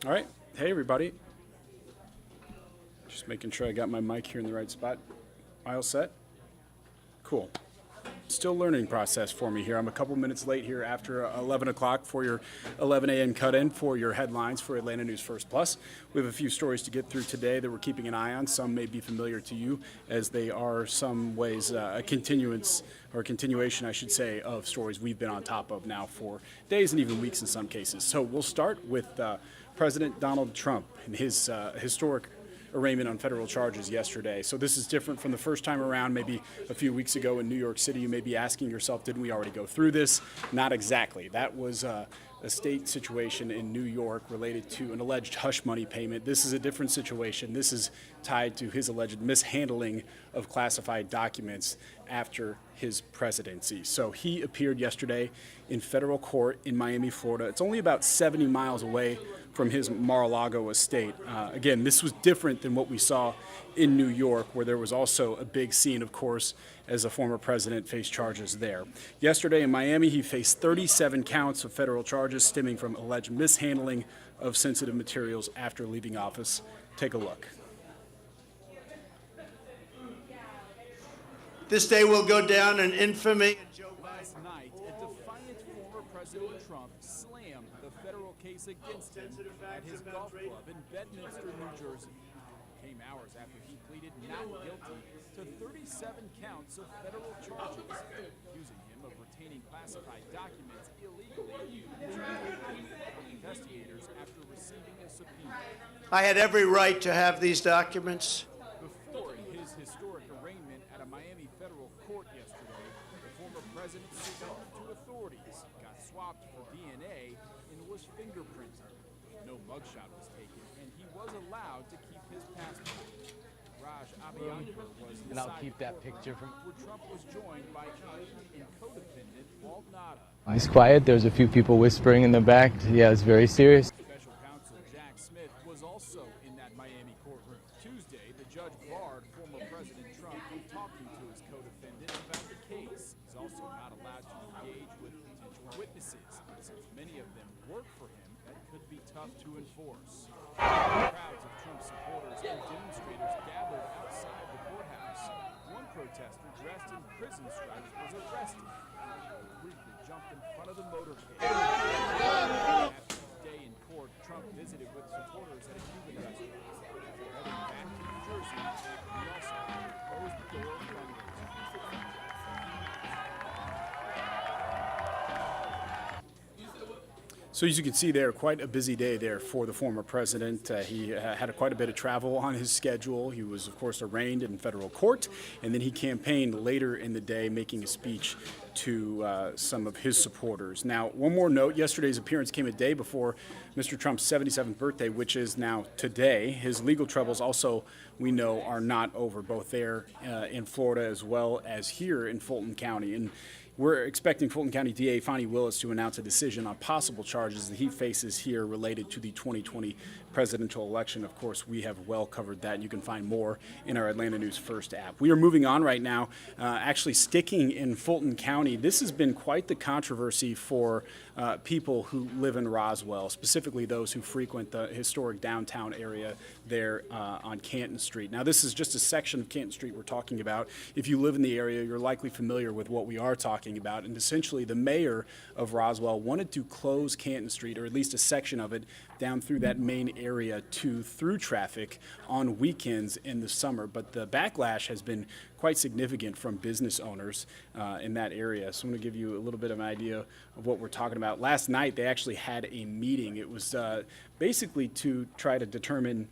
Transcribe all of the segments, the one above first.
All right. Hey, everybody. Just making sure I got my mic here in the right spot. All set? Cool. Still learning process for me here. I'm a couple minutes late here after 11 o'clock for your 11 a.m. cut-in for your headlines for Atlanta News First Plus. We have a few stories to get through today that we're keeping an eye on. Some may be familiar to you as they are some ways a continuance or a continuation, I should say, of stories we've been on top of now for days and even weeks in some cases. So we'll start with President Donald Trump and his historic arraignment on federal charges yesterday. So this is different from the first time around, maybe a few weeks ago in New York City. You may be asking yourself, didn't we already go through this? Not exactly. That was a state situation in New York related to an alleged hush money payment. This is a different situation. This is tied to his alleged mishandling of classified documents after his presidency. So he appeared yesterday in federal court in Miami, Florida. It's only about 70 miles away from his Mar-a-Lago estate. Again, this was different than what we saw in New York, where there was also a big scene, of course, as a former president faced charges there. Yesterday in Miami, he faced 37 counts of federal charges stemming from alleged mishandling of sensitive materials after leaving office. Take a look. This day will go down in infamy. Last night, a defiant former President Trump slammed the federal case against him at his golf club in Bedminster, New Jersey. Came hours after he pleaded not guilty to 37 counts of federal charges, accusing him of retaining classified documents illegally from investigators after receiving a subpoena. I had every right to have these documents. Before his historic arraignment at a Miami federal court yesterday, the former president surrendered to authorities, got swabbed for DNA, and was fingerprinted. No mugshot was taken, and he was allowed to keep his passport. Raj Abiyankar was And I'll keep that picture from. where Trump was joined by agent and co-defendant Walt Nada. It's quiet. There's a few people whispering in the back. Yeah, it's very serious. Special counsel Jack Smith was also in that Miami courtroom. Tuesday, the judge barred former President Trump from talking to his co-defendant about the case. He's also not allowed to engage with potential witnesses, since many of them work for him. That could be tough to enforce. Crowds of Trump supporters and demonstrators gathered outside the courthouse. One protester dressed in prison stripes was arrested. Briefly jumped in front of the motorcade. After his day in court, Trump visited with supporters at a Cuban restaurant. Before heading back to New Jersey, he also closed the door fundraiser. So as you can see there, quite a busy day there for the former president. He had quite a bit of travel on his schedule. He was, of course, arraigned in federal court, and then he campaigned later in the day, making a speech to some of his supporters. Now, one more note, yesterday's appearance came a day before Mr. Trump's 77th birthday, which is now today. His legal troubles also, we know, are not over, both there in Florida as well as here in Fulton County. And we're expecting Fulton County DA Fonnie Willis to announce a decision on possible charges that he faces here related to the 2020 presidential election. Of course, we have well covered that, and you can find more in our Atlanta News First app. We are moving on right now, actually sticking in Fulton County. This has been quite the controversy for people who live in Roswell, specifically those who frequent the historic downtown area there on Canton Street. Now, this is just a section of Canton Street we're talking about. If you live in the area, you're likely familiar with what we are talking about. And essentially, the mayor of Roswell wanted to close Canton Street, or at least a section of it, down through that main area to through traffic on weekends in the summer. But the backlash has been quite significant from business owners in that area. So I'm going to give you a little bit of an idea of what we're talking about. Last night, they actually had a meeting. It was basically to try to determine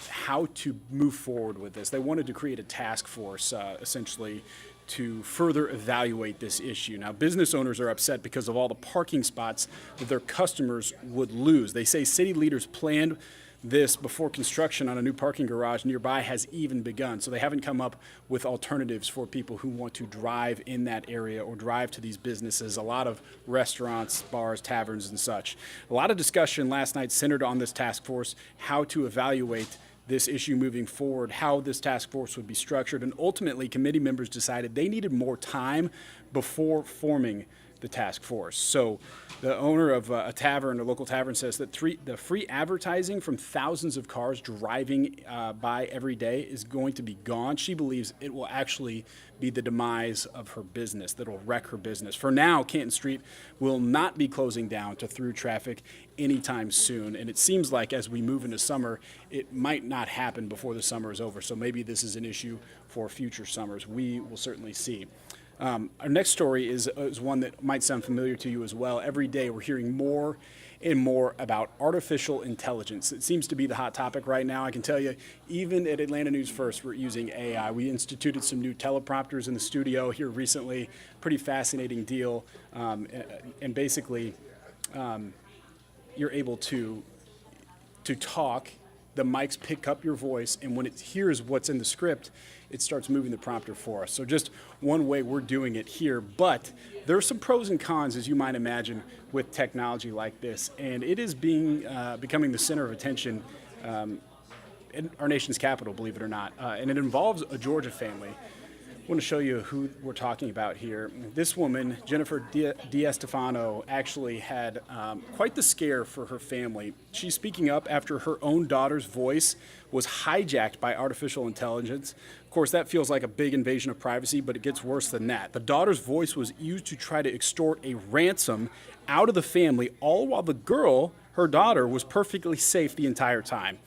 how to move forward with this. They wanted to create a task force, essentially, to further evaluate this issue. Now, business owners are upset because of all the parking spots that their customers would lose. They say city leaders planned this before construction on a new parking garage nearby has even begun. So they haven't come up with alternatives for people who want to drive in that area or drive to these businesses. A lot of restaurants, bars, taverns, and such. A lot of discussion last night centered on this task force, how to evaluate this issue moving forward, how this task force would be structured, and ultimately committee members decided they needed more time before forming the task force. So the owner of a tavern, a local tavern, says that the free advertising from thousands of cars driving by every day is going to be gone. She believes it will actually be the demise of her business, that will wreck her business. For now, Canton Street will not be closing down to through traffic anytime soon. And it seems like as we move into summer, it might not happen before the summer is over. So maybe this is an issue for future summers. We will certainly see. Our next story is one that might sound familiar to you as well. Every day we're hearing more and more about artificial intelligence. It seems to be the hot topic right now. I can tell you, even at Atlanta News First, we're using AI. We instituted some new teleprompters in the studio here recently. Pretty fascinating deal. And basically, you're able to talk. The mics pick up your voice, and when it hears what's in the script, it starts moving the prompter for us. So just one way we're doing it here, but there are some pros and cons, as you might imagine, with technology like this, and it is becoming the center of attention in our nation's capital, believe it or not, and it involves a Georgia family. I want to show you who we're talking about here. This woman, Jennifer DiStefano, actually had quite the scare for her family. She's speaking up after her own daughter's voice was hijacked by artificial intelligence. Of course, that feels like a big invasion of privacy, but it gets worse than that. The daughter's voice was used to try to extort a ransom out of the family, all while the girl, her daughter, was perfectly safe the entire time.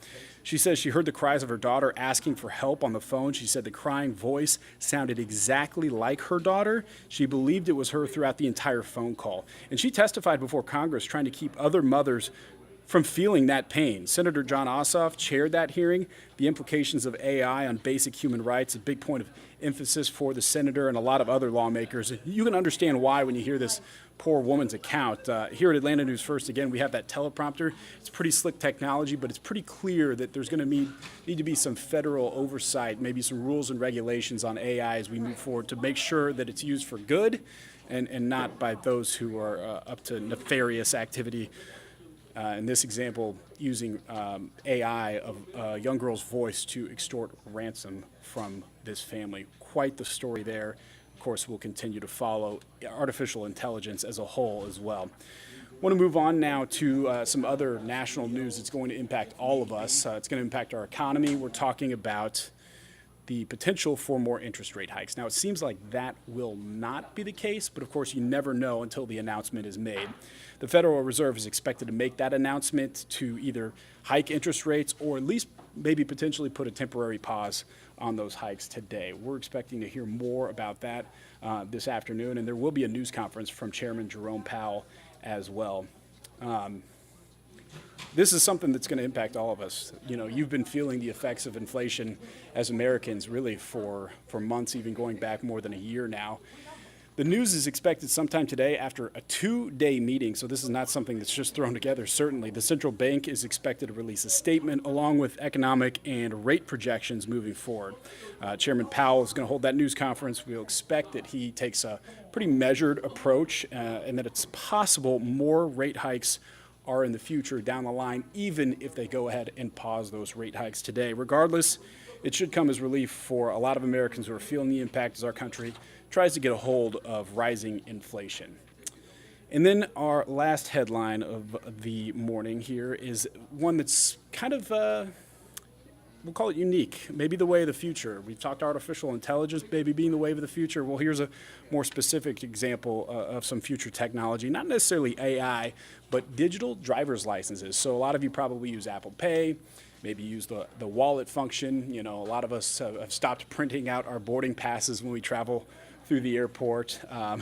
She says she heard the cries of her daughter asking for help on the phone. She said the crying voice sounded exactly like her daughter. She believed it was her throughout the entire phone call. And she testified before Congress trying to keep other mothers from feeling that pain. Senator John Ossoff chaired that hearing. The implications of AI on basic human rights, a big point of emphasis for the senator and a lot of other lawmakers. You can understand why when you hear this poor woman's account. Here at Atlanta News First, again, we have that teleprompter. It's pretty slick technology, but it's pretty clear that there's going to need to be some federal oversight, maybe some rules and regulations on AI as we move forward to make sure that it's used for good and not by those who are up to nefarious activity. In this example, using AI of a young girl's voice to extort ransom from this family. Quite the story there. Of course, we'll continue to follow artificial intelligence as a whole as well. I want to move on now to some other national news that's going to impact all of us. It's going to impact our economy. We're talking about the potential for more interest rate hikes. Now, it seems like that will not be the case, but of course, you never know until the announcement is made. The Federal Reserve is expected to make that announcement to either hike interest rates or at least maybe potentially put a temporary pause on those hikes today. We're expecting to hear more about that this afternoon, and there will be a news conference from Chairman Jerome Powell as well. This is something that's going to impact all of us. You know, you've been feeling the effects of inflation as Americans really for months, even going back more than a year now. The news is expected sometime today after a 2-day meeting, so this is not something that's just thrown together. Certainly, the central bank is expected to release a statement along with economic and rate projections moving forward. Chairman Powell is going to hold that news conference. We'll expect that he takes a pretty measured approach and that it's possible more rate hikes are in the future down the line, even if they go ahead and pause those rate hikes today. Regardless, it should come as relief for a lot of Americans who are feeling the impact as our country tries to get a hold of rising inflation. And then our last headline of the morning here is one that's kind of, we'll call it unique, maybe the way of the future. We've talked artificial intelligence maybe being the wave of the future. Well, here's a more specific example of some future technology, not necessarily AI, but digital driver's licenses. So a lot of you probably use Apple Pay, maybe use the wallet function. You know, a lot of us have stopped printing out our boarding passes when we travel through the airport. I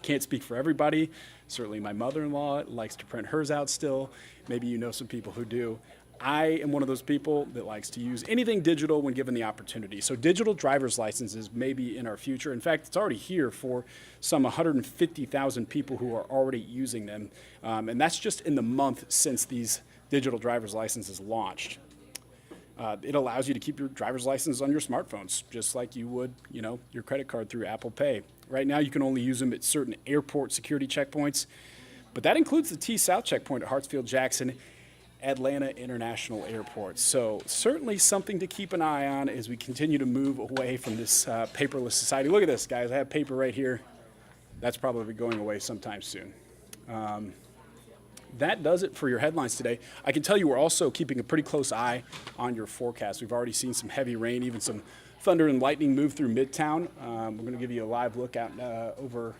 can't speak for everybody. Certainly my mother-in-law likes to print hers out still. Maybe you know some people who do. I am one of those people that likes to use anything digital when given the opportunity. So digital driver's licenses may be in our future. In fact, it's already here for some 150,000 people who are already using them. And that's just in the month since these digital driver's licenses launched. It allows you to keep your driver's license on your smartphones, just like you would, you know, your credit card through Apple Pay. Right now, you can only use them at certain airport security checkpoints, but that includes the T-South checkpoint at Hartsfield-Jackson Atlanta International Airport. So certainly something to keep an eye on as we continue to move away from this paperless society. Look at this, guys. I have paper right here. That's probably going away sometime soon. That does it for your headlines today. I can tell you we're also keeping a pretty close eye on your forecast. We've already seen some heavy rain, even some thunder and lightning move through Midtown. We're going to give you a live look out over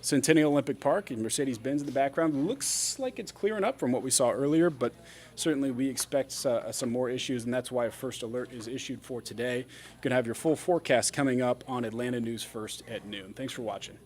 Centennial Olympic Park and Mercedes-Benz in the background. Looks like it's clearing up from what we saw earlier, but certainly we expect some more issues, and that's why a first alert is issued for today. You're going to have your full forecast coming up on Atlanta News First at noon. Thanks for watching.